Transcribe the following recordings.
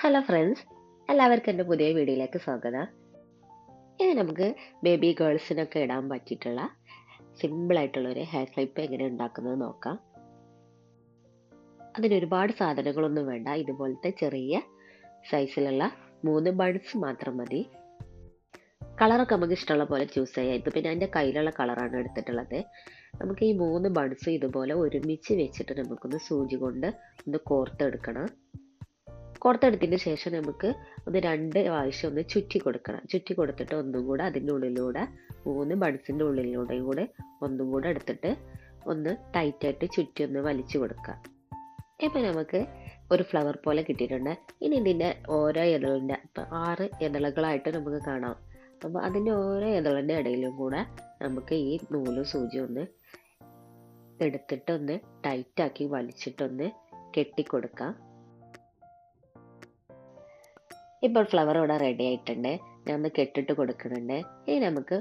Hello friends, എല്ലാവർക്കും എൻ്റെ പുതിയ വീഡിയോയിലേക്ക് സ്വാഗതം. ഇനി നമുക്ക് ബേബി ഗേൾസിനൊക്കെ ഇടാൻ പറ്റിയിട്ടുള്ള സിമ്പിളായിട്ടുള്ളൊരു ഹെയർ ക്ലിപ്പ് എങ്ങനെ ഉണ്ടാക്കുന്നത് നോക്കാം. അതിന് ഒരുപാട് സാധനങ്ങളൊന്നും വേണ്ട. ഇതുപോലത്തെ ചെറിയ സൈസിലുള്ള 3 ബഡ്സ് മാത്രം മതി. കളറൊക്കെ നമുക്ക് ഇഷ്ടമുള്ള പോലെ ചൂസ് ചെയ്യാം. ഇത് പിന്നെ എൻ്റെ കയ്യിലുള്ള കളറാണ് എടുത്തിട്ടുള്ളത്. നമുക്ക് ഈ 3 ബഡ്സ് ഇതുപോലെ ഒരുമിച്ച് വെച്ചിട്ട് നമുക്കൊന്ന് സൂചി കൊണ്ട് ഒന്ന് കോർത്തെടുക്കണം. കോർത്തെടുത്തതിന് ശേഷം നമുക്ക് ഒന്ന് 2 പ്രാവശ്യം ഒന്ന് ചുറ്റി കൊടുക്കണം. ചുറ്റി കൊടുത്തിട്ട് ഒന്നും കൂടെ അതിൻ്റെ ഉള്ളിലൂടെ 3 ബഡ്സിൻ്റെ ഉള്ളിലൂടെയും കൂടെ ഒന്നും കൂടെ എടുത്തിട്ട് ഒന്ന് ടൈറ്റായിട്ട് ചുറ്റി ഒന്ന് വലിച്ചു കൊടുക്കുക. ഇപ്പം നമുക്ക് ഒരു ഫ്ലവർ പോലെ കിട്ടിയിട്ടുണ്ട്. ഇനി ഇതിൻ്റെ ഓരോ ഇതളിൻ്റെ ഇപ്പം 6 ഇതളുകളായിട്ട് നമുക്ക് കാണാം. അപ്പോൾ അതിൻ്റെ ഓരോ ഇതളിൻ്റെ ഇടയിലും കൂടെ നമുക്ക് ഈ നൂലും സൂചിയും ഒന്ന് എടുത്തിട്ട് ഒന്ന് ടൈറ്റാക്കി വലിച്ചിട്ടൊന്ന് കെട്ടിക്കൊടുക്കാം. ഇപ്പോൾ ഫ്ലവർ ഇവിടെ റെഡി ആയിട്ടുണ്ട്. ഞാൻ ഒന്ന് കെട്ടിട്ട് കൊടുക്കുന്നുണ്ട്. ഇനി നമുക്ക്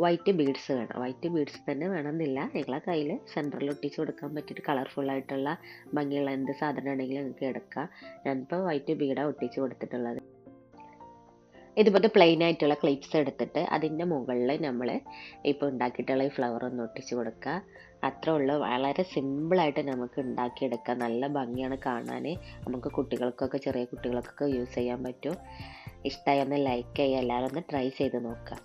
വൈറ്റ് ബീഡ്സ് വേണം. വൈറ്റ് ബീഡ്സ് തന്നെ വേണമെന്നില്ല. നിങ്ങളെ കയ്യിൽ സെൻറ്ററിൽ ഒട്ടിച്ച് കൊടുക്കാൻ പറ്റിയിട്ട് കളർഫുള്ളായിട്ടുള്ള ഭംഗിയുള്ള എന്ത് സാധനമാണെങ്കിലും നിങ്ങൾക്ക് എടുക്കാം. ഞാനിപ്പോൾ വൈറ്റ് ബീഡാണ് ഒട്ടിച്ച് കൊടുത്തിട്ടുള്ളത്. ഇതുപോലത്തെ പ്ലെയിൻ ആയിട്ടുള്ള ക്ലിപ്സ് എടുത്തിട്ട് അതിൻ്റെ മുകളിൽ നമ്മൾ ഇപ്പോൾ ഉണ്ടാക്കിയിട്ടുള്ള ഈ ഫ്ലവർ ഒന്ന് ഒട്ടിച്ച് കൊടുക്കുക. അത്രേ ഉള്ളൂ. വളരെ സിമ്പിളായിട്ട് നമുക്ക് ഉണ്ടാക്കിയെടുക്കാം. നല്ല ഭംഗിയാണ് കാണാൻ. നമുക്ക് കുട്ടികൾക്കൊക്കെ ചെറിയ കുട്ടികൾക്കൊക്കെ യൂസ് ചെയ്യാൻ പറ്റും. ഇഷ്ടമായി ഒന്ന് ലൈക്ക് ചെയ്യുക. എല്ലാവരും ഒന്ന് ട്രൈ ചെയ്ത് നോക്കുക.